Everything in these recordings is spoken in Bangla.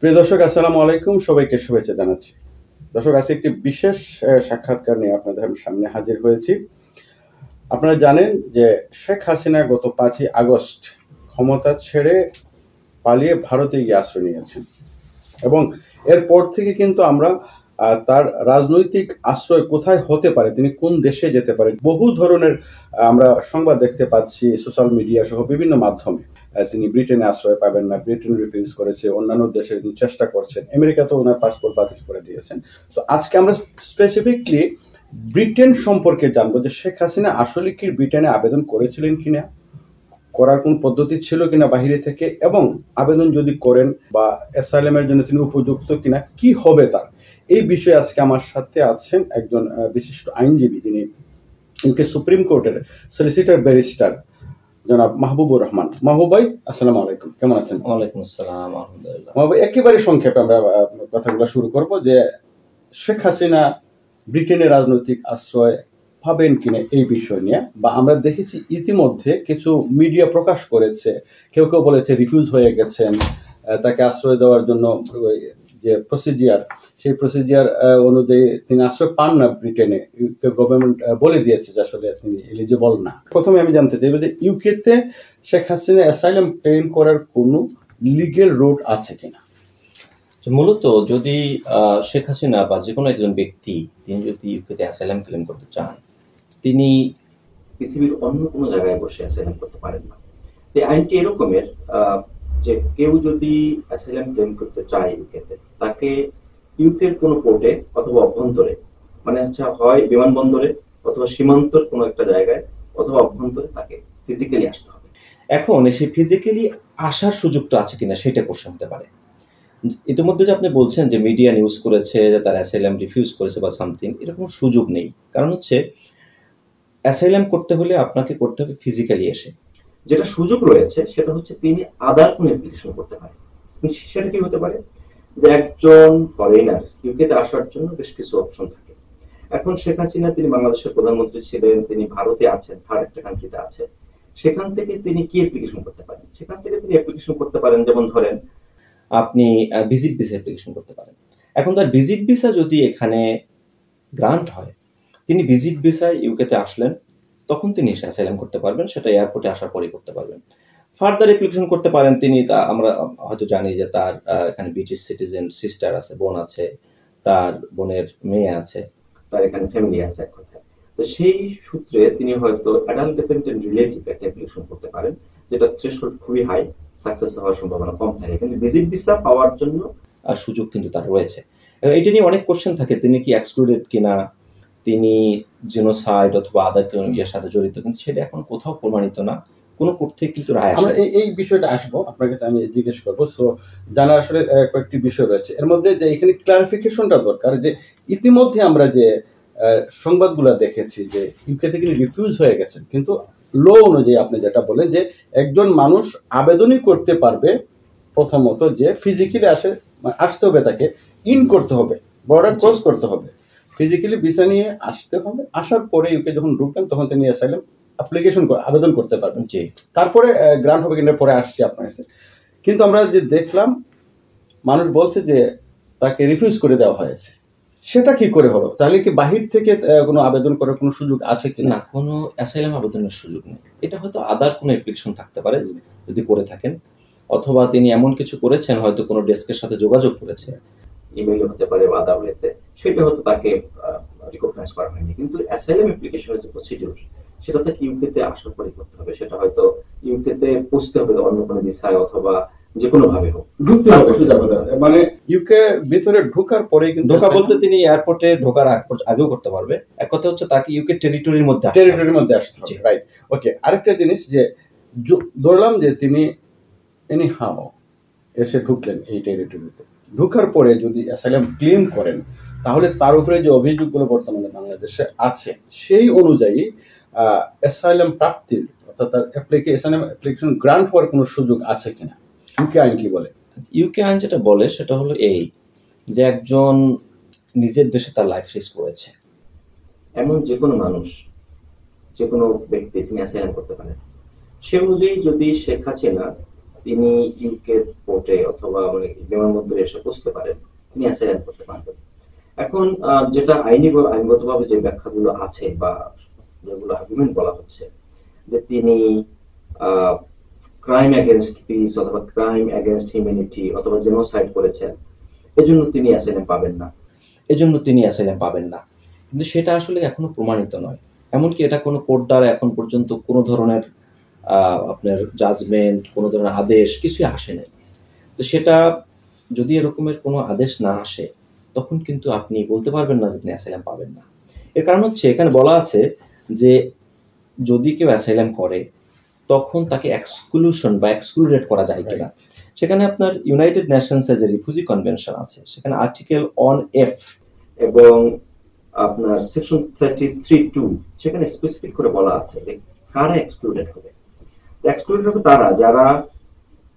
প্রিয় দর্শক, আসসালামু আলাইকুম। সবাইকে শুভেচ্ছা জানাচ্ছি। দর্শক, আজকে একটি বিশেষ সাক্ষাৎকার নিয়ে আপনাদের সামনে হাজির হয়েছি। আপনারা জানেন যে শেখ হাসিনা গত 5ই আগস্ট ক্ষমতা ছেড়ে পালিয়ে ভারতে গিয়ে আশ্রয় নিয়েছেন এবং এরপর থেকে কিন্তু আমরা তার রাজনৈতিক আশ্রয় কোথায় হতে পারে, তিনি কোন দেশে যেতে পারে, বহু ধরনের আমরা সংবাদ দেখতে পাচ্ছি সোশ্যাল মিডিয়া সহ বিভিন্ন মাধ্যমে। তিনি ব্রিটেনে আশ্রয় পাবেন না, ব্রিটেন রিফিউজ করেছে, অন্যান্য দেশে চেষ্টা করছেন, আমেরিকাতেও ওনার পাসপোর্ট বাতিল করে দিয়েছেন। তো আজকে আমরা স্পেসিফিকলি ব্রিটেন সম্পর্কে জানবো যে শেখ হাসিনা আসলে কি ব্রিটেনে আবেদন করেছিলেন কিনা, করার কোন পদ্ধতি ছিল কিনা বাহিরে থেকে, এবং আবেদন যদি করেন বা অ্যাসাইলামের জন্য তিনি উপযুক্ত কিনা, কি হবে তার। এই বিষয়ে আজকে আমার সাথে আছেন একজন বিশিষ্ট আইনজীবী, যিনি ইউকে সুপ্রিম কোর্টের সলিসিটর ব্যারিস্টার জনাব মাহবুবুর রহমান। মাহবুব ভাই, আসসালামু আলাইকুম, কেমন আছেন? ওয়ালাইকুম আসসালাম, আলহামদুলিল্লাহ। মাহবুব ভাই, একেবারে সংক্ষেপে আমরা কথাগুলো শুরু করব যে শেখ হাসিনা ব্রিটেনের রাজনৈতিক আশ্রয় পাবেন কিনা এই বিষয় নিয়ে, বা আমরা দেখেছি ইতিমধ্যে কিছু মিডিয়া প্রকাশ করেছে, কেউ কেউ বলেছে রিফিউজ হয়ে গেছেন, তাকে আশ্রয় দেওয়ার জন্য যে প্রসিজিয়ার, সেই প্রসিজিয়ার অনুযায়ী তিনি আশ্রয় পান না ব্রিটেনে। ইউকে গভর্নমেন্ট বলে দিয়েছে যে আসলে তিনি এলিজিবল না। প্রথমে আমি জানতে চাইব যে ইউকেতে শেখ হাসিনা অ্যাসাইলাম ক্লেম করার কোনো লিগেল রুট আছে কিনা। মূলত যদি শেখ হাসিনা বা যে কোনো একজন ব্যক্তি তিনি যদি ইউকেতে অ্যাসাইলাম ক্লেম করতে চান, তিনি পৃথিবীর অন্য কোনো জায়গায় বসে অ্যাসাইলাম করতে পারেন না। এই আইনটি এরকমের যে কেউ যদি অ্যাসাইলাম ক্লেম করতে চায় ইউকেতে, তাকে ইউকের কোনো পোর্টে অথবা অভ্যন্তরে, মানে হচ্ছে হয় বিমানবন্দরে অথবা সীমান্তর কোনো একটা জায়গায় অথবা অভ্যন্তরে তাকে ফিজিক্যালি আসতে হবে। এখন সেই ফিজিক্যালি আসার সুযোগটা আছে কিনা সেটা কোশ্চেন হতে পারে। ইতিমধ্যে যে আপনি বলছেন যে মিডিয়া নিউজ করেছে যে তার অ্যাসাইলাম রিফিউজ করেছে বা সামথিং, এরকম সুযোগ নেই। কারণ হচ্ছে অ্যাসাইলাম করতে হলে আপনাকে করতে হবে ফিজিক্যালি এসে। যেটা সুযোগ রয়েছে সেটা হচ্ছে তিনি আদার কোনো অ্যাপ্লিকেশন করতে পারেন। সেটা কি হতে পারে যে একজন ফরেনার ইউকেতে আসার জন্য বেশ কিছু অপশন থাকে। এখন শেখ হাসিনা তিনি বাংলাদেশের প্রধানমন্ত্রী ছিলেন, তিনি ভারতে আছেন, থার্ড একটা কান্ট্রিতে আছে, সেখান থেকে তিনি কি অ্যাপ্লিকেশন করতে পারেন? সেখান থেকে তিনি অ্যাপ্লিকেশন করতে পারেন, যেমন ধরেন আপনি ভিজিট ভিসা অ্যাপ্লিকেশন করতে পারেন। এখন তার ভিজিট ভিসা যদি এখানে গ্রান্ট হয়, তিনি ভিজিট ভিসায় ইউকেতে আসলেন, তখন তিনি এসে অ্যাসাইলাম করতে পারবেন। সেটা এয়ারপোর্টে আসার পরেই করতে পারবেন। ফার্দার অ্যাপ্লিকেশন করতে পারেন তিনি, তা আমরা হয়তো জানি যে তার এখানে ব্রিটিশ সিটিজেন সিস্টার আছে, বোন আছে, তার বোনের মেয়ে আছে, তার এখানে ফ্যামিলি আছে এক কথায়। তো সেই সূত্রে তিনি হয়তো অ্যাডাল্ট ডিপেন্ডেন্ট রিলেটিভ একটা অ্যাপ্লিকেশন করতে পারেন, যেটা থ্রেশহোল্ড খুবই হাই, সাকসেস হওয়ার সম্ভাবনা কম থাকে। কিন্তু ভিজিট ভিসা পাওয়ার জন্য সুযোগ কিন্তু তার রয়েছে। এটা নিয়ে অনেক কোশ্চেন থাকে, তিনি কি এক্সক্লুডেড কিনা, তিনি জেনোসাইড অথবা আদার কোনো ইয়ের সাথে জড়িত, কিন্তু সেটা এখন কোথাও প্রমাণিত না, কোনো কোর্ট থেকে কিন্তু রায় আসে। আমরা এই বিষয়টা আসবো, আপনাকে আমি জিজ্ঞেস করবো। সো জানার আসলে কয়েকটি বিষয় রয়েছে এর মধ্যে, যে এখানে ক্লারিফিকেশনটা দরকার। যে ইতিমধ্যে আমরা যে সংবাদগুলো দেখেছি যে ইউকে থেকে রিফিউজ হয়ে গেছেন, কিন্তু ল অনুযায়ী আপনি যেটা বলেন যে একজন মানুষ আবেদনই করতে পারবে প্রথমত যে ফিজিক্যালি আসতে হবে, তাকে ইন করতে হবে, বর্ডার ক্রস করতে হবে, ফিজিক্যালি ভিসা নিয়ে আসতে হবে। আসার পরে ইউকে যখন ঢুকবেন তখন তিনি অ্যাসাইলাম অ্যাপ্লিকেশন আবেদন করতে পারবেন। জি, তারপরে গ্রান্ট হবে কিনা পরে আসছি আপনার কাছে। কিন্তু আমরা যে দেখলাম, মানুষ বলছে যে তাকে রিফিউজ করে দেওয়া হয়েছে। সেটা কি করে হলো? তাহলে কি বাহির থেকে কোনো আবেদন করার কোনো সুযোগ আছে কি না? কোনো অ্যাসাইলাম আবেদনের সুযোগ নেই। এটা হয়তো আদার কোনো অ্যাপ্লিকেশন থাকতে পারে যদি করে থাকেন, অথবা তিনি এমন কিছু করেছেন, হয়তো কোনো ডেস্কের সাথে যোগাযোগ করেছে, ইমেইল হতে পারে বা আদার ওয়েতে, সেটা হয়তো তাকে রিকগনাইজ করা হয়নি। কিন্তু অ্যাসাইলাম অ্যাপ্লিকেশনের যে প্রসিডিউর, সেটা তাকে ইউকেতে আসার পরে করতে হবে। সেটা হয়তো ইউকেতে পৌঁছতে হবে অন্য কোনো ভিসায় অথবা যে কোনো ভাবে হোক, ঢুকতে হবে। মানে ইউকে ভিতরে ঢোকার পরে, কিন্তু ঢোকা বলতে তিনি এয়ারপোর্টে ঢোকার আগেও করতে পারবে। এক কথা হচ্ছে তাকে ইউকে টেরিটরির মধ্যে আসতে হবে। রাইট, ওকে। আরেকটা জিনিস, যে ধরলাম যে তিনি এনিহাও এসে ঢুকলেন এই টেরিটরিতে, ঢুকার পরে যদি অ্যাসাইলাম ক্লেম করেন, তাহলে তার উপরে যে অভিযোগগুলো বর্তমানে বাংলাদেশে আছে সেই অনুযায়ী অ্যাসাইলাম প্রাপ্তির, অর্থাৎ তার অ্যাপ্লিকেশন গ্রান্ট হওয়ার কোনো সুযোগ আছে কিনা, ইউকে আইন কি বলে? ইউকে আইন যেটা বলে সেটা হলো এই, যে একজন নিজের দেশে তার লাইফ রিস্ক রয়েছে এমন যে কোনো মানুষ, যে কোনো ব্যক্তি তিনি অ্যাসাইলাম করতে পারেন। সে অনুযায়ী যদি শেখ হাসিনা তিনি ইউকে পোর্টে অথবা মানে বিমানবন্দরে এসে পৌঁছতে পারেন, তিনি অ্যাসাইলাম করতে পারবেন। এখন যেটা আইনগতভাবে যে ব্যাখ্যাগুলো আছে বা যেগুলো আর্গুমেন্ট বলা হচ্ছে যে তিনি ক্রাইম এগেনস্ট পিস অথবা ক্রাইম এগেনস্ট হিউম্যানিটি অথবা জেনোসাইড করেছেন, এজন্য তিনি অ্যাসাইলাম পাবেন না। কিন্তু সেটা আসলে এখনো প্রমাণিত নয়। এমনকি এটা কোনো কোর্ট দ্বারা এখন পর্যন্ত কোনো ধরনের আপনার জাজমেন্ট, কোনো ধরনের আদেশ কিছুই আসে নাই। তো সেটা যদি এরকমের কোনো আদেশ না আসে তখন কিন্তু আপনি বলতে পারবেন না যে তিনি অ্যাসাইলাম পাবেন না। এর কারণ হচ্ছে এখানে বলা আছে যে যদি কেউ অ্যাসাইলাম করে তখন তাকে এক্সক্লুশন বা এক্সক্লুডেড করা যায় কিনা। সেখানে আপনার ইউনাইটেড নেশনসের যে রিফিউজি কনভেনশন আছে সেখানে আর্টিকেল 1F এবং আপনার সেকশন 33(2) সেখানে স্পেসিফিক করে বলা আছে যে কারা এক্সক্লুডেড হবে। এক্সক্লুডেড হবে তারা যারা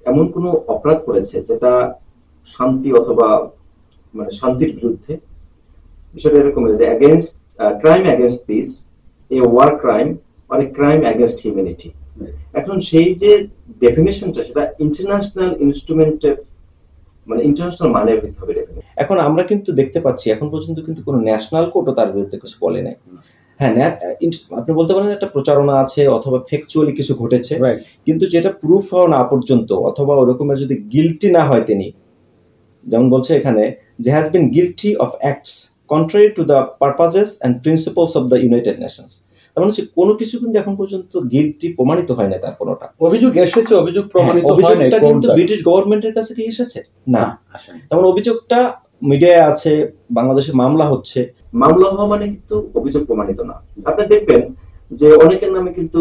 এমন কোনো অপরাধ করেছে যেটা শান্তি অথবা মানে শান্তির বিরুদ্ধে, বিষয়টা এরকম যে against crime against peace, a war crime আর এ ক্রাইম এগেনস্ট হিউম্যানিটি। এখন সেই যে ডেফিনেশনটা সেটা ইন্টারন্যাশনাল ইনস্ট্রুমেন্টের মানে ইন্টারন্যাশনাল মানের হতে হবে। এখন আমরা কিন্তু দেখতে পাচ্ছি এখন পর্যন্ত কিন্তু কোনো ন্যাশনাল কোর্টও তার বিরুদ্ধে কিছু বলে নাই। হ্যাঁ, আপনি বলতে পারেন একটা প্রচারণা আছে অথবা ফ্যাকচুয়ালি কিছু ঘটেছে, কিন্তু যেটা প্রুফ হওয়া না পর্যন্ত অথবা ওরকমের যদি গিলটি না হয় তিনি, যেমন বলছে এখানে যে has been guilty of acts contrary to the purposes and principles of the United Nations. তার মানে হচ্ছে কোনো কিছু কিন্তু এখন পর্যন্ত গিলটি প্রমাণিত হয় না তার কোনোটা। অভিযোগ এসেছে, অভিযোগ প্রমাণিত হয় না, অভিযোগটা কিন্তু ব্রিটিশ গভর্নমেন্টের কাছে কি এসেছে না আসেনি। তেমন অভিযোগটা মিডিয়ায় আছে, বাংলাদেশে মামলা হচ্ছে, মামলা হওয়া মানে কিন্তু অভিযোগ প্রমাণিত না। আপনি দেখবেন যে অনেকের নামে কিন্তু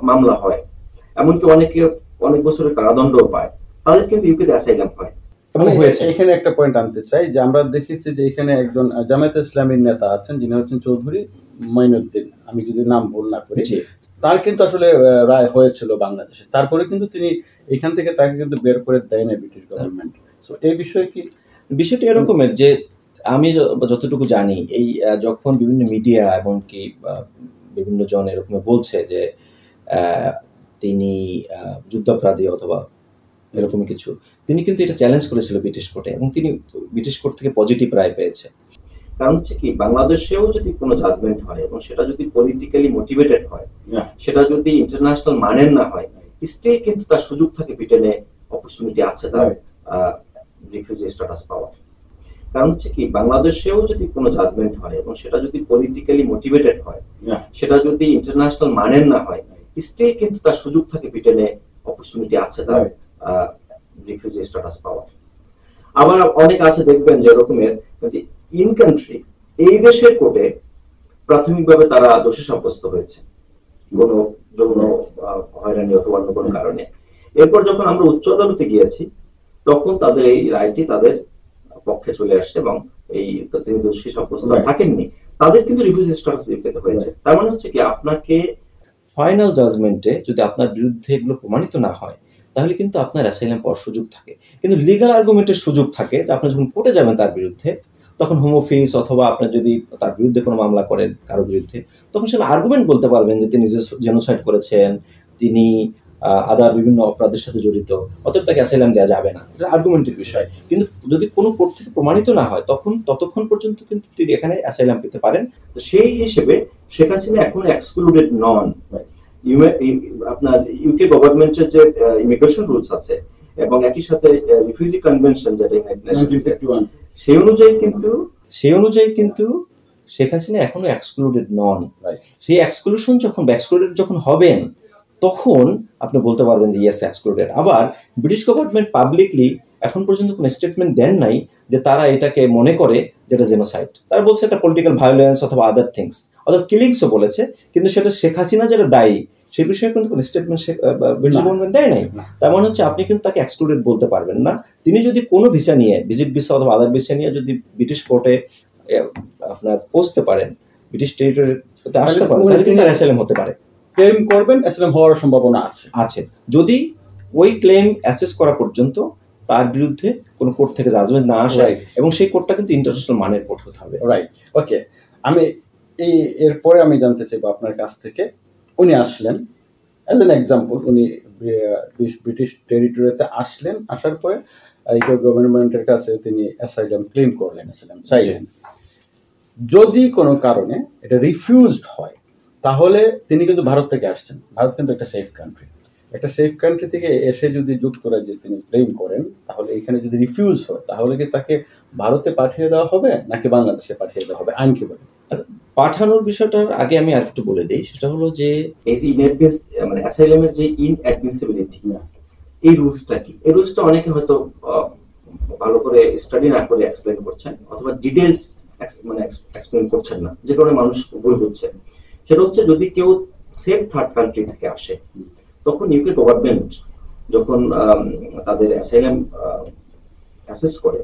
মামলা হয়, এমনকি অনেক বছরের কারাদণ্ডও পায়, তাদের কিন্তু ইউকেতে অ্যাসাইলাম হয়। এখানে একটা পয়েন্ট আনতে চাই যে আমরা দেখেছি যে এখানে একজন জামায়াতে ইসলামীর নেতা আছেন যিনি হচ্ছেন চৌধুরী মাইনুদ্দিন, আমি যদি নাম ভুল না করি, তার কিন্তু আসলে রায় হয়েছিল বাংলাদেশে, তারপরে কিন্তু তিনি এখান থেকে তাকে কিন্তু বের করে দেয় না ব্রিটিশ গভর্নমেন্ট। সো এই বিষয়ে কি বিষয়টি এরকমের যে আমি যতটুকু জানি এই যখন বিভিন্ন মিডিয়া এমনকি বিভিন্ন জন এরকম বলছে যে তিনি যুদ্ধাপরাধী অথবা এরকম কিছু, তিনি কিন্তু এটা চ্যালেঞ্জ করেছিল ব্রিটিশ কোর্টে এবং তিনি ব্রিটিশ কোর্ট থেকে পজিটিভ রায় পেয়েছে। কারণ হচ্ছে কি বাংলাদেশেও যদি কোনো জাজমেন্ট হয় এবং সেটা যদি পলিটিক্যালি মোটিভেটেড হয়, সেটা যদি ইন্টারন্যাশনাল মানের না হয়, স্টিল কিন্তু তার সুযোগ থাকে ব্রিটেনে, অপরচুনিটি আছে তার রিফিউজি স্ট্যাটাস পাওয়ার। কারণ হচ্ছে কি বাংলাদেশেও যদি কোনো জাজমেন্ট হয় এবং সেটা যদি পলিটিক্যালি মোটিভেটেড হয়, সেটা যদি ইন্টারন্যাশনাল মানের না হয়, স্টিল কিন্তু তার সুযোগ থাকে ব্রিটেনে, অপরচুনিটি আছে তার রিফিউজি স্ট্যাটাস পাওয়ার। আবার অনেক আছে দেখবেন যে এরকমের যে ইন কান্ট্রি এই দেশের কোর্টে প্রাথমিকভাবে তারা দোষী সাব্যস্ত হয়েছে কোনো যৌন হয়রানি অথবা অন্য কোনো কারণে, এরপর যখন আমরা উচ্চ আদালতে গিয়েছি তখন তাদের এই রায়টি তাদের পক্ষে চলে আসছে এবং এই তিনি দোষী সাব্যস্ত থাকেননি, তাদের কিন্তু রিফিউজি স্ট্যাটাস পেতে হয়েছে। তার মানে হচ্ছে কি আপনাকে ফাইনাল জাজমেন্টে যদি আপনার বিরুদ্ধে এগুলো প্রমাণিত না হয় তাহলে কিন্তু আপনার অ্যাসাইলাম পাওয়ার সুযোগ থাকে, কিন্তু লিগাল আর্গুমেন্টের সুযোগ থাকে। আপনি যখন কোর্টে যাবেন তার বিরুদ্ধে, তখন হোম অফিস অথবা আপনি যদি তার বিরুদ্ধে কোনো মামলা করেন কারো বিরুদ্ধে, তখন সেটা আর্গুমেন্ট বলতে পারবেন যে তিনি জেনোসাইড করেছেন, তিনি আদার বিভিন্ন অপরাধের সাথে জড়িত, অতএব তাকে অ্যাসাইলাম দেওয়া যাবে না, এটা আর্গুমেন্টের বিষয়। কিন্তু যদি কোনো কোর্ট থেকে প্রমাণিত না হয় ততক্ষণ পর্যন্ত কিন্তু তিনি এখানে অ্যাসাইলাম পেতে পারেন। তো সেই হিসেবে শেখ হাসিনা এখনো এক্সক্লুডেড নন। আপনার ইউকে গভর্নমেন্টের যে ইমিগ্রেশন রুলস আছে এবং একই সাথে রিফিউজি কনভেনশন যেটা সেই অনুযায়ী কিন্তু শেখ হাসিনা এখনো এক্সক্লুডেড নন। সেই এক্সক্লুডেড যখন হবেন তখন আপনি বলতে পারবেন যে ইয়েস এক্সক্লুডেড। আবার ব্রিটিশ গভর্নমেন্ট পাবলিকলি এখন পর্যন্ত কোনো স্টেটমেন্ট দেন নাই যে তারা এটাকে মনে করে যেটা জেনোসাইড। তারা বলছে এটা পলিটিক্যাল ভায়োলেন্স অথবা আদার থিংস অথবা কিলিংসও বলেছে, কিন্তু সেটা শেখ হাসিনা যেটা দায়ী সেই বিষয়ে কিন্তু কোনো স্টেটমেন্ট ব্রিটিশ গভর্নমেন্ট দেয় নাই। তার মানে হচ্ছে আপনি কিন্তু তাকে এক্সক্লুডেড বলতে পারবেন না। তিনি যদি কোনো ভিসা নিয়ে, ভিজিট ভিসা অথবা আদার ভিসা নিয়ে যদি ব্রিটিশ কোর্টে আপনার পৌঁছতে পারেন, ব্রিটিশ টেরিটরিতে আসতে পারেন, তাহলে কিন্তু অ্যাসাইলাম হতে পারে। ক্লেম করবেন, অ্যাসাইলাম হওয়ার সম্ভাবনা আছে যদি ওই ক্লেম অ্যাসেস করা পর্যন্ত তার বিরুদ্ধে কোনো কোর্ট থেকে জাজমেন্ট না আসে, এবং সেই কোর্টটা কিন্তু ইন্টারন্যাশনাল মানের কোর্ট হতে হবে। রাইট, ওকে। আমি এরপরে আমি জানতে চাইবো আপনার কাছ থেকে, উনি আসলেন, অ্যাজ এন এক্সাম্পল উনি ব্রিটিশ টেরিটরিতে আসলেন, আসার পরে ইউকে গভর্নমেন্টের কাছে তিনি অ্যাসাইলাম ক্লেম করলেন, অ্যাসাইলাম চাইলেন। যদি কোনো কারণে এটা রিফিউজড হয় তাহলে তিনি কিন্তু ভারত থেকে আসছেন, ভারত কিন্তু একটা সেফ কান্ট্রি, একটা সেফ কান্ট্রি থেকে এসে যদি যুক্ত করে যে তিনি ক্লেম করেন, তাহলে এখানে যদি রিফিউজ হয় তাহলে কি তাকে ভারতে পাঠিয়ে দেওয়া হবে নাকি বাংলাদেশে পাঠিয়ে দেওয়া হবে, আইন কি বলে? পাঠানোর বিষয়টার আগে আমি আরেকটু বলে দিই, সেটা হলো যে এই যে ইনঅ্যাডমিস মানে অ্যাসাইলামের যে ইনঅ্যাডমিসিবিলিটি, এই রুলসটা কি? এই রুলসটা অনেকে হয়তো ভালো করে স্টাডি না করে এক্সপ্লেন করছেন, অথবা ডিটেইলস মানে এক্সপ্লেন করছেন না, যে কারণে মানুষ ভুল হচ্ছে। সেটা হচ্ছে যদি কেউ সেফ থার্ড কান্ট্রি থেকে আসে, তখন ইউকে গভর্নমেন্ট যখন তাদের অ্যাসাইলাম অ্যাসেস করে,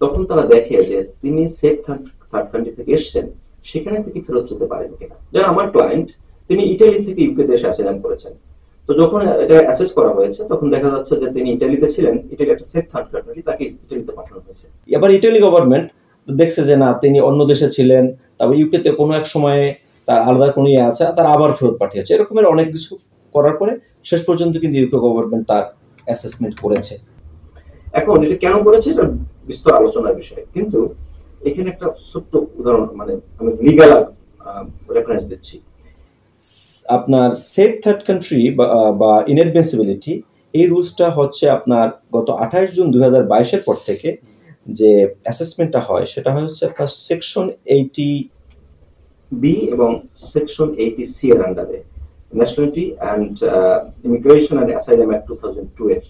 তখন তারা দেখে যে তিনি সেফ থার্ড কান্ট্রি থেকে এসেছেন, সেখানে থেকে ফেরত যেতে পারেন কিনা। যেমন আমার ক্লায়েন্ট, তিনি ইটালি থেকে ইউকে দেশে অ্যাসাইলাম করেছেন, তো যখন এটা অ্যাসেস করা হয়েছে তখন দেখা যাচ্ছে যে তিনি ইটালিতে ছিলেন, ইটালি একটা সেফ থার্ড কান্ট্রি, তাকে ইটালিতে পাঠানো হয়েছে। এবার ইটালি গভর্নমেন্ট দেখছে যে না, তিনি অন্য দেশে ছিলেন, তারপর ইউকেতে কোনো এক সময়ে তার আলাদা কোনো ইয়ে আছে, তার আবার ফেরত পাঠিয়েছে, এরকমের অনেক কিছু করার পরে শেষ পর্যন্ত কিন্তু ইউকে গভর্নমেন্ট তার অ্যাসেসমেন্ট করেছে। এখন এটা কেন করেছে এটা বিস্তর আলোচনার বিষয়, কিন্তু এখানে একটা ছোট্ট উদাহরণ, মানে আমি লিগ্যাল রেফারেন্স দিচ্ছি। আপনার সেফ থার্ড কান্ট্রি বা ইনঅ্যাডমিসিবিলিটি, এই রুলসটা হচ্ছে আপনার গত 28 জুন 2022-এর পর থেকে যে অ্যাসেসমেন্টটা হয়, সেটা হচ্ছে আপনার সেকশন 80B এবং সেকশন 80C এর আন্ডারে, nationality and immigration and asylum act 2002 এর।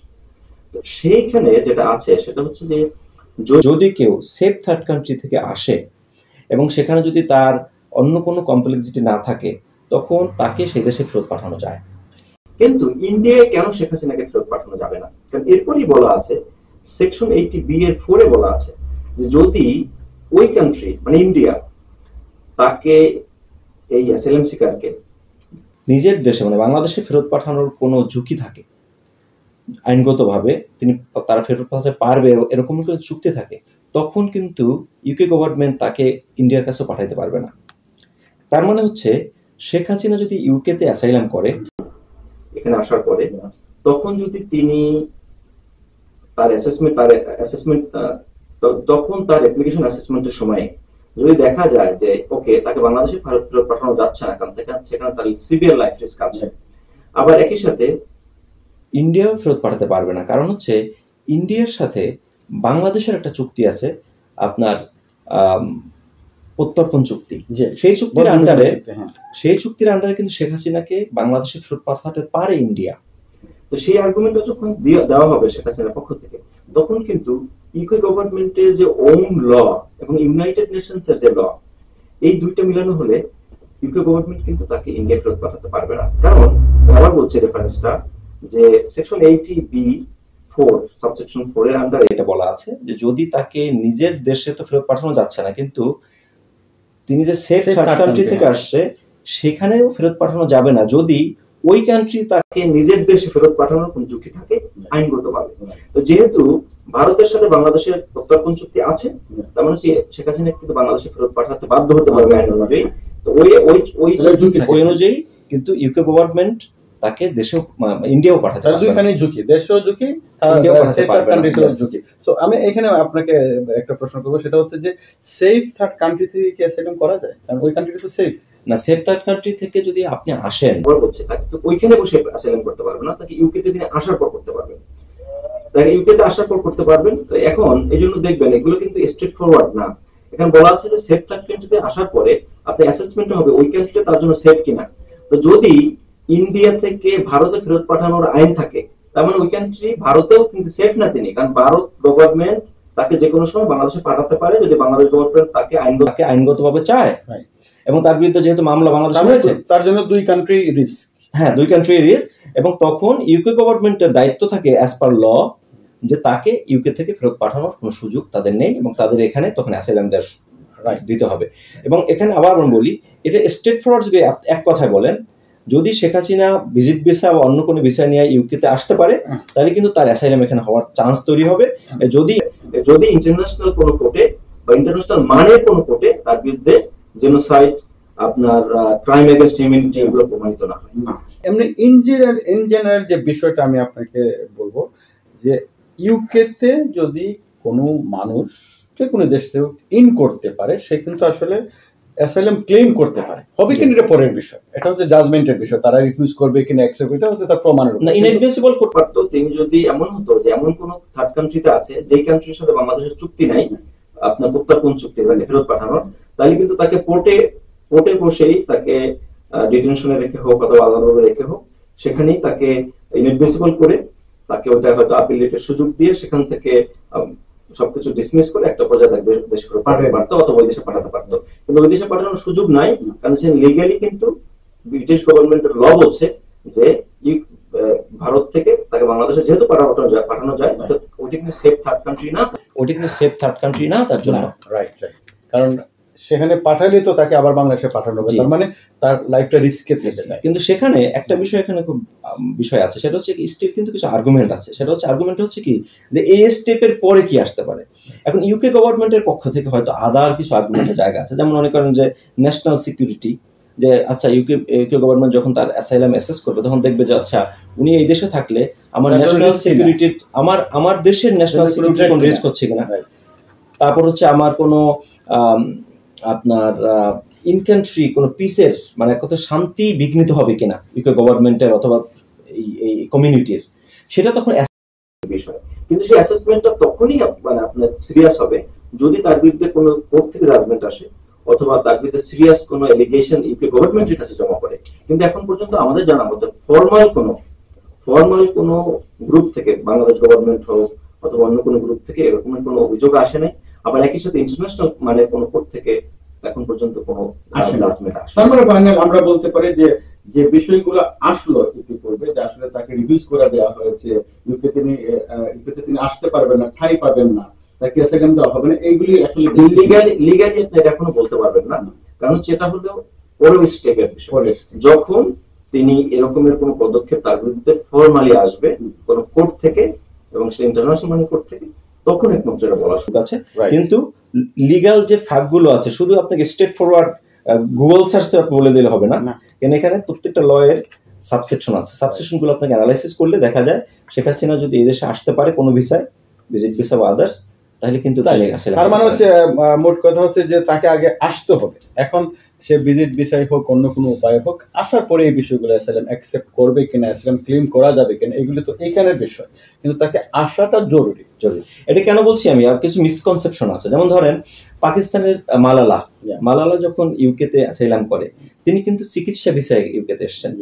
তো সেইখানে যেটা আছে সেটা হচ্ছে যে যদি কেউ সেফ থার্ড কান্ট্রি থেকে আসে এবং সেখানে যদি তার অন্য কোনো কমপ্লেক্সিটি না থাকে, তখন তাকে সেই দেশে ফেরত পাঠানো যায়। কিন্তু ইন্ডিয়ায় কেন শেখ হাসিনাকে ফেরত পাঠানো যাবে না? কারণ এরপরই বলা আছে, সেকশন 80B এর 4 এ বলা আছে যে যদি ওই কান্ট্রি মানে ইন্ডিয়া তাকে, এই অ্যাসাইলাম সিকারকে নিজের দেশে মানে বাংলাদেশে ফেরত পাঠানোর কোনো ঝুঁকি থাকে, আইনগতভাবে তিনি তারা ফেরত পাঠাতে পারবে এরকম কোনো চুক্তি থাকে, তখন কিন্তু ইউকে গভর্নমেন্ট তাকে ইন্ডিয়ার কাছে পাঠাতে পারবে না। তার মানে হচ্ছে শেখ হাসিনা যদি ইউকেতে অ্যাসাইলাম করে, এখানে আসার পরে, তখন যদি তিনি তার অ্যাসেসমেন্ট তখন তার অ্যাপ্লিকেশন অ্যাসেসমেন্টের সময় যদি দেখা যায় যে ওকে, তাকে বাংলাদেশে ফেরত পাঠানো যাচ্ছে না, কারণ সেখানে তার সিভিয়ার লাইফ রিস্ক আছে, আবার একই সাথে ইন্ডিয়াও ফেরত পাঠাতে পারবে না, কারণ হচ্ছে ইন্ডিয়ার সাথে বাংলাদেশের একটা চুক্তি আছে, আপনার প্রত্যর্পণ চুক্তি। সেই চুক্তির আন্ডারে কিন্তু শেখ হাসিনাকে বাংলাদেশে ফেরত পাঠাতে পারে ইন্ডিয়া। তো সেই আর্গুমেন্টটা যখন দেওয়া হবে শেখ হাসিনার পক্ষ থেকে, তখন কিন্তু ইউকে গভর্নমেন্টের যে ওন ল এবং ইউনাইটেড নেশনস এর যে ল, এই দুইটা মিলানো হলে ইউকে গভর্নমেন্ট কিন্তু তাকে ইন্ডিয়া ফেরত পাঠাতে পারবে না। কারণ আবার বলছে রেফারেন্সটা যে সেকশন 80B4 সাবসেকশন 4 এর আন্ডারে এটা বলা আছে যে যদি তাকে নিজের দেশে তো ফেরত পাঠানো যাচ্ছে না, কিন্তু তিনি যে সেফ থার্ড কান্ট্রি থেকে আসছে সেখানেও ফেরত পাঠানো যাবে না যদি ওই কান্ট্রি তাকে নিজের দেশে ফেরত পাঠানোর কোন ঝুঁকি থাকে আইনগতভাবে। তো যেহেতু ভারতের সাথে বাংলাদেশের প্রত্যর্পণ চুক্তি আছে, তার মানে শেখ হাসিনা কিন্তু বাংলাদেশে ফেরত পাঠাতে বাধ্য হতে পারবে আইন অনুযায়ী। তো ওই অনুযায়ী কিন্তু ইউকে গভর্নমেন্ট তাকে দেশে ইন্ডিয়াও পাঠাতে পারবে। দুইখানে ঝুঁকি, দেশেও ঝুঁকি, ঝুঁকি। সো আমি এখানে আপনাকে একটা প্রশ্ন করবো, সেটা হচ্ছে যে সেফ থার্ড কান্ট্রি থেকে কি অ্যাসাইলাম করা যায়? কারণ ওই কান্ট্রি তো সেফ না। সেফ থার্ড কান্ট্রি থেকে যদি আপনি আসেন, বলছে তাকে তো ওইখানে বসে অ্যাসাইলাম করতে পারবেন না, তাকে ইউকেতে তিনি আসার পর করতে পারবেন, তাকে ইউকেতে আসার পর করতে পারবেন। তো এখন এই জন্য দেখবেন এগুলো কিন্তু স্ট্রেট ফরওয়ার্ড না। এখানে বলা আছে যে সেফ থার্ড কান্ট্রিতে আসার পরে আপনি অ্যাসেসমেন্ট হবে ওই কান্ট্রিটা তার জন্য সেফ কিনা। তো যদি ইন্ডিয়া থেকে ভারতে ফেরত পাঠানোর আইন থাকে, তার মানে ওই কান্ট্রি ভারতেও কিন্তু সেফ না তিনি, কারণ ভারত গভর্নমেন্ট তাকে যে কোনো সময় বাংলাদেশে পাঠাতে পারে যদি বাংলাদেশ গভর্নমেন্ট তাকে আইনগতভাবে চায়, এবং তার বিরুদ্ধে যেহেতু মামলা বাংলাদেশে হয়েছে, তার জন্য দুই কান্ট্রি রিস্ক। হ্যাঁ, দুই কান্ট্রি রিস্ক, এবং তখন ইউকে গভর্নমেন্টের দায়িত্ব থাকে অ্যাজ পার ল যে তাকে ইউকে থেকে ফেরত পাঠানোর কোনো সুযোগ তাদের নেই, এবং তাদের এখানে তখন অ্যাসাইলাম দিতে হবে। এবং এখানে আবার আমি বলি, এটা স্ট্রেট ফরওয়ার্ড যদি এক কথায় বলেন, যদি শেখ হাসিনা ভিজিট ভিসা বা অন্য কোনো ভিসা নিয়ে ইউকেতে আসতে পারে, তাহলে কিন্তু তার অ্যাসাইলাম এখানে হওয়ার চান্স তৈরি হবে। যদি ইন্টারন্যাশনাল কোনো কোর্টে বা ইন্টারন্যাশনাল মানের কোনো কোর্টে তার বিরুদ্ধে জেনোসাইড আপনার ক্রাইম এগেইনস্ট হিউম্যানিটি এগুলো প্রমাণিত না হয়। এমনি ইন জেনারেল যে বিষয়টা আমি আপনাকে বলবো যে ইউকেতে যদি কোনো মানুষ যে কোনো দেশ থেকে ইন করতে পারে, সে কিন্তু আসলে অ্যাসাইলাম ক্লেম করতে পারে, হবে কিনা এটা পরের বিষয়, এটা হচ্ছে জাজমেন্টের বিষয়, তারা রিফিউজ করবে কিনা অ্যাকসেপ্ট, এটা হচ্ছে তার প্রমাণের না ইনএডমিসিবল করতে পারতো তিনি যদি এমন হতো যে এমন কোন থার্ড কান্ট্রিতে আছে যেই কান্ট্রির সাথে বাংলাদেশের চুক্তি নাই, আপনার প্রত্যার্পণ চুক্তি তাকে ফেরত পাঠানোর, তাহলে কিন্তু তাকে পোর্টে বসেই তাকে ডিটেনশনে রেখে হোক অথবা আদালতে রেখে হোক, সেখানেই তাকে ইনএডমিসিবল করে তাকে ওটা হয়তো আপিলেটের সুযোগ দিয়ে সেখান থেকে সবকিছু ডিসমিস করে একটা পর্যায়ে তাকে দেশে করে পাঠাতে পারতো অথবা ওই দেশে পাঠাতে পারতো। কিন্তু ওই দেশে পাঠানোর সুযোগ নাই, কারণ সে লিগালি কিন্তু ব্রিটিশ গভর্নমেন্টের ল বলছে যে ভারত থেকে তাকে বাংলাদেশে যেহেতু পাঠানো যায়, ওইটা কিন্তু সেফ থার্ড কান্ট্রি না, ওইটা কিন্তু সেফ থার্ড কান্ট্রি না তার জন্য। রাইট, কারণ সেখানে পাঠালে তো তাকে আবার বাংলাদেশে পাঠানো হবে, তার মানে তার লাইফটা রিস্কে থেকে যায়। কিন্তু সেখানে একটা বিষয় এখানে খুব বিষয় আছে, সেটা হচ্ছে স্টিল কিন্তু কিছু আর্গুমেন্ট আছে, সেটা হচ্ছে আর্গুমেন্ট হচ্ছে কি যে এই স্টেপের পরে কি আসতে পারে। এখন ইউকে গভর্নমেন্টের পক্ষ থেকে হয়তো আদার কিছু আর্গুমেন্টের জায়গা আছে, যেমন মনে করেন যে ন্যাশনাল সিকিউরিটি, যে আচ্ছা ইউকে গভর্নমেন্ট যখন তার অ্যাসাইলাম অ্যাসেস করবে তখন দেখবে যে আচ্ছা উনি এই দেশে থাকলে আমার ন্যাশনাল সিকিউরিটি, আমার দেশের ন্যাশনাল সিকিউরিটি কোন রিস্ক হচ্ছে কিনা, তারপর হচ্ছে আমার কোনো আপনার ইন কান্ট্রি কোনো পিসের মানে কত শান্তি বিঘ্নিত হবে কিনা ইউকে গভর্নমেন্টের অথবা এই কমিউনিটির, সেটা তখন বিষয়। কিন্তু সেই অ্যাসেসমেন্টটা তখনই মানে আপনার সিরিয়াস হবে যদি তার বিরুদ্ধে কোনো কোর্ট থেকে জাজমেন্ট আসে অথবা তার বিরুদ্ধে সিরিয়াস কোনো এলিগেশন ইউকে গভর্নমেন্টের কাছে জমা পড়ে। কিন্তু এখন পর্যন্ত আমাদের জানা মতে ফর্মাল কোনো গ্রুপ থেকে, বাংলাদেশ গভর্নমেন্ট হোক অথবা অন্য কোনো গ্রুপ থেকে এরকম কোনো অভিযোগ আসে নাই। আবার একই সাথে ইন্টারন্যাশনাল মানে কোনো কোর্ট থেকে এখন পর্যন্ত কোনো জাজমেন্ট আসে। তার মানে ফাইনাল আমরা বলতে পারি যে যে বিষয়গুলো আসলো ইতিপূর্বে, যে আসলে তাকে রিভিউজ করে দেওয়া হয়েছে, ইউকেতে তিনি আসতে পারবেন না, ঠাঁই পাবেন না, তাকে সেকেন্ড দেওয়া হবে না, এইগুলি আসলে লিগালি আপনি এটা এখনো বলতে পারবেন না, কারণ সেটা হলো পরের স্টেপের বিষয়। যখন তিনি এরকমের কোনো পদক্ষেপ তার বিরুদ্ধে ফর্মালি আসবে কোন কোর্ট থেকে এবং সে ইন্টারন্যাশনাল কোর্ট থেকে, তখন একমাত্র এটা বলা শুরু আছে। কিন্তু লিগ্যাল যে ফাঁকগুলো আছে শুধু আপনাকে স্ট্রেট ফরওয়ার্ড গুগল সার্চে বলে দিলে হবে না, কারণ এখানে প্রত্যেকটা লয়ের সাবসেকশন আছে, সাবসেকশনগুলো আপনাকে অ্যানালাইসিস করলে দেখা যায় শেখ হাসিনা যদি এই দেশে আসতে পারে কোনো ভিসায়, ভিজিট ভিসা বা আদার্স, তাহলে কিন্তু তার মানে হচ্ছে মোট কথা হচ্ছে যে তাকে আগে আসতে হবে। এখন সে ভিজিট ভিসায় হোক অন্য কোনো উপায় হোক, আসার পরে এই বিষয়গুলো অ্যাসাইলাম অ্যাকসেপ্ট করবে কিনা, অ্যাসাইলাম ক্লেম করা যাবে কিনা, এগুলো তো এইখানের বিষয়, কিন্তু তাকে আসাটা জরুরি। এটা কেন বলছি আমি, আর কিছু মিসকনসেপশন আছে। যেমন ধরেন পাকিস্তানের মালালা যখন ইউকেতে অ্যাসাইলাম করে, তিনি কিন্তু চিকিৎসা ভিসায় ইউকেতে এসেছেন,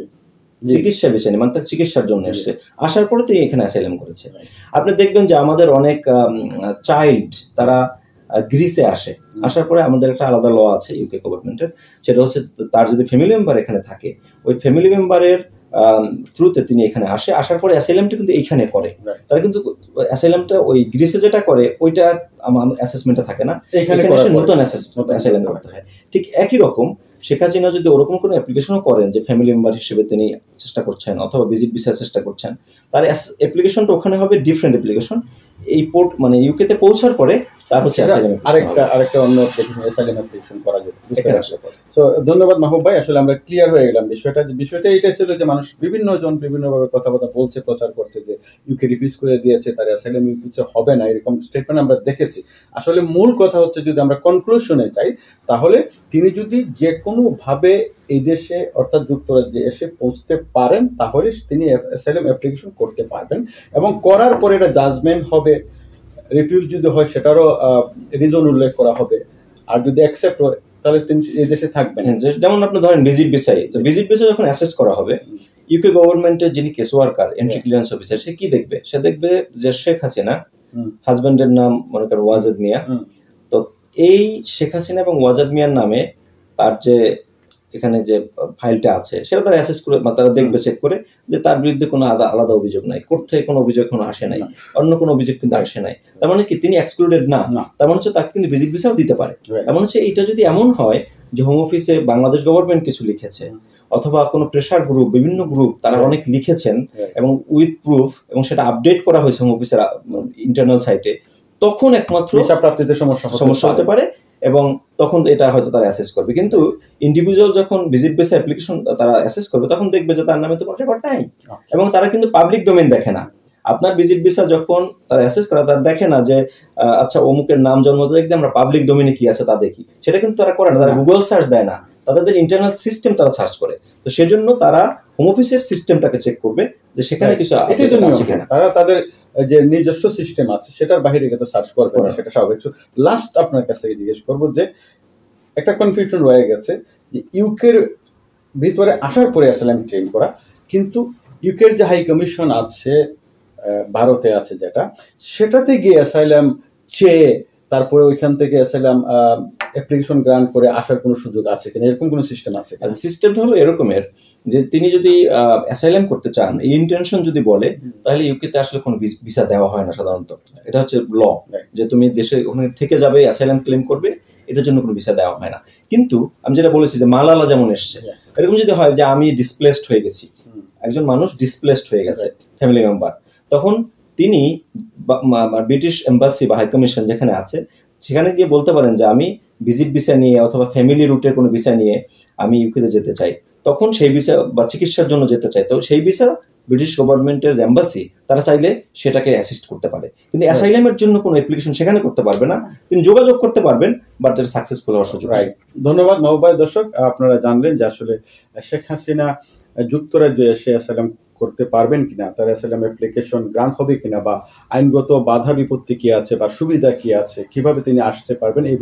চিকিৎসা বিষয় মানে তার চিকিৎসার জন্য এসছে, আসার পরে তিনি এখানে অ্যাসাইলাম করেছে। আপনি দেখবেন যে আমাদের অনেক চাইল্ড তারা গ্রিসে আসে, আসার পরে আমাদের একটা আলাদা ল আছে ইউকে গভর্নমেন্টের, সেটা হচ্ছে তার যদি ফ্যামিলি মেম্বার এখানে থাকে, ওই ফ্যামিলি মেম্বারের থ্রুতে তিনি এখানে আসে, আসার পরে অ্যাসাইলামটা কিন্তু এইখানে করে। তারা কিন্তু অ্যাসাইলামটা ওই গ্রিসে যেটা করে ওইটা আমার অ্যাসেসমেন্টে থাকে না, এখানে নতুন অ্যাসাইলাম করতে হয়। ঠিক একই রকম শেখ হাসিনা যদি ওরকম কোনো অ্যাপ্লিকেশনও করেন যে ফ্যামিলি মেম্বার হিসেবে তিনি চেষ্টা করছেন অথবা ভিজিট ভিসার চেষ্টা করছেন, তার অ্যাপ্লিকেশনটা ওখানে হবে ডিফারেন্ট অ্যাপ্লিকেশন। এই পোর্ট মানে ইউকেতে পৌঁছার পরে তার হচ্ছে আরেকটা অন্য অ্যাসাইলাম অ্যাপ্লিকেশন করা যাবে। সো ধন্যবাদ মাহবুব ভাই, আসলে আমরা ক্লিয়ার হয়ে গেলাম বিষয়টা এটাই ছিল যে মানুষ বিভিন্নভাবে কথাবার্তা বলছে, প্রচার করছে যে ইউকে রিফিউজ করে দিয়েছে, তার অ্যাসাইলাম ইউকে হবে না, এরকম স্টেটমেন্ট আমরা দেখেছি। আসলে মূল কথা হচ্ছে যদি আমরা কনক্লুশনে যাই, তাহলে তিনি যদি যে কোনোভাবে এই দেশে অর্থাৎ যুক্তরাজ্যে এসে পৌঁছতে পারেন, তাহলে তিনি অ্যাসাইলাম অ্যাপ্লিকেশন করতে পারবেন এবং করার পরে এটা জাজমেন্ট হবে, রিফিউজ যদি হয় সেটারও রিজন উল্লেখ করা হবে, আর যদি অ্যাকসেপ্ট হয় তাহলে তিনি এই দেশে থাকবেন। যেমন আপনি ধরেন ভিজিট ভিসা যখন অ্যাসেস করা হবে, ইউকে গভর্নমেন্টের যিনি case worker entry clearance officer, সে কি দেখবে? সে দেখবে যে শেখ হাসিনা, হাজব্যান্ডের নাম মনে করেন ওয়াজেদ মিয়া, তো এই শেখ হাসিনা এবং ওয়াজেদ মিয়ার নামে তার যে এখানে যে ফাইলটা আছে সেটা তারা অ্যাসেস করে, তারা দেখবে চেক করে যে তার বিরুদ্ধে কোনো আলাদা অভিযোগ নাই, কোর্ট থেকে কোনো অভিযোগ কোনো আসে নাই, অন্য কোনো অভিযোগ কিন্তু আসে নাই, তার মানে কি তিনি এক্সক্লুডেড না, তার মানে হচ্ছে তাকে কিন্তু ভিজিট ভিসাও দিতে পারে। তার মানে হচ্ছে এটা যদি এমন হয় যে হোম অফিসে বাংলাদেশ গভর্নমেন্ট কিছু লিখেছে অথবা কোনো প্রেশার গ্রুপ, বিভিন্ন গ্রুপ তারা অনেক লিখেছেন এবং উইথ প্রুফ, এবং সেটা আপডেট করা হয়েছে হোম অফিসের ইন্টারনাল সাইটে, তখন একমাত্র ভিসা প্রাপ্তিতে সমস্যা হতে পারে এবং তখন এটা হয়তো তারা অ্যাসেস করবে। কিন্তু ইন্ডিভিজুয়াল যখন ভিজিট বেস অ্যাপ্লিকেশন তারা অ্যাসেস করবে তখন দেখবে যে তার নামে তো কোনো রেকর্ড নাই, এবং তারা কিন্তু পাবলিক ডোমেইন দেখে না। আপনার ভিজিট ভিসা যখন তারা অ্যাসেস করে তারা দেখে না যে আচ্ছা অমুকের নাম জন্ম দেখতে আমরা পাবলিক ডোমেইনে কি আছে তা দেখি, সেটা কিন্তু তারা করে না। তারা গুগল সার্চ দেয় না, তাদের ইন্টারনাল সিস্টেম তারা সার্চ করে। তো সেজন্য তারা হোম অফিসের সিস্টেমটাকে চেক করবে যে সেখানে কিছু আছে কিনা। তারা তাদের যে নিজস্ব সিস্টেম আছে সেটার বাইরে কিন্তু সার্চ করবে না, সেটা স্বাভাবিক। লাস্ট আপনার কাছ থেকে জিজ্ঞেস করবো যে একটা কনফিউশন রয়ে গেছে যে ইউকের ভিতরে আসার পরে অ্যাসাইলাম ক্লেম করা, কিন্তু ইউকের যে হাই কমিশন আছে ভারতে আছে যেটা, সেটাতে গিয়ে অ্যাসাইলাম চেয়ে তারপরে ওইখান থেকে অ্যাসাইলাম অ্যাপ্লিকেশন গ্রান্ট করে আসার কোনো সুযোগ আছে কিনা, এরকম কোনো সিস্টেম আছে? সিস্টেমটা হলো এরকমের যে তিনি যদি অ্যাসাইলাম করতে চান, এই ইন্টেনশন যদি বলে, তাহলে ইউকেতে আসলে কোনো ভিসা দেওয়া হয় না সাধারণত। এটা হচ্ছে ল, যে তুমি দেশে ওখানে থেকে যাবে অ্যাসাইলাম ক্লেম করবে, এটার জন্য কোনো ভিসা দেওয়া হয় না। কিন্তু আমি যেটা বলেছি যে মালালা যেমন এসছে, এরকম যদি হয় যে আমি ডিসপ্লেসড হয়ে গেছি, একজন মানুষ ডিসপ্লেসড হয়ে গেছে ফ্যামিলি মেম্বার, তখন তিনি ব্রিটিশ এম্বাসি বা হাই কমিশন যেখানে আছে সেখানে গিয়ে বলতে পারেন যে আমি ভিজিট ভিসা নিয়ে অথবা ফ্যামিলি রুটের কোনো ভিসা নিয়ে আমি ইউকেতে যেতে চাই। তখন সেই ভিসা বা চিকিৎসার জন্য যেতে চাই, তো সেই ভিসা ব্রিটিশ গভর্নমেন্টের এম্বাসি তারা চাইলে সেটাকে অ্যাসিস্ট করতে পারে। কিন্তু অ্যাসাইলামের জন্য কোনো অ্যাপ্লিকেশন সেখানে করতে পারবে না, তিনি যোগাযোগ করতে পারবেন বাট এর সাকসেসফুল হওয়ার সুযোগ। রাইট, ধন্যবাদ মাহবুব ভাই। দর্শক, আপনারা জানলেন যে আসলে শেখ হাসিনা যুক্তরাজ্যে এসে অ্যাসাইলাম করতে পারবেন কিনা, তার অ্যাসাইলাম অ্যাপ্লিকেশন গ্রান্ট হবে কিনা, বা আইনগত বাধা বিপত্তি কি আছে বা সুবিধা কি আছে, কিভাবে তিনি আসতে পারবেন, এই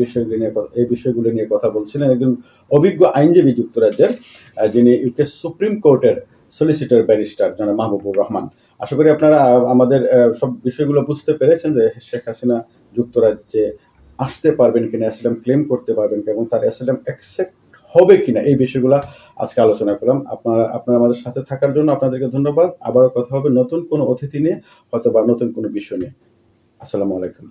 বিষয়গুলো নিয়ে কথা বলছিলেন একজন অভিজ্ঞ আইনজীবী যুক্তরাজ্যের, যিনি ইউকে সুপ্রিম কোর্টের সলিসিটর ব্যারিস্টার জনাব মাহবুবুর রহমান। আশা করি আপনারা আমাদের সব বিষয়গুলো বুঝতে পেরেছেন যে শেখ হাসিনা যুক্তরাজ্যে আসতে পারবেন কিনা, অ্যাসাইলাম ক্লেম করতে পারবেন কিনা, এবং তার অ্যাসাইলাম অ্যাকসেপ্ট হবে কিনা, এই বিষয়গুলো আজকে আলোচনা করলাম। আপনারা আমাদের সাথে থাকার জন্য আপনাদেরকে ধন্যবাদ। আবারও কথা হবে নতুন কোনো অতিথি নিয়ে, হয়তো বা নতুন কোনো বিষয় নিয়ে। আসসালামু আলাইকুম।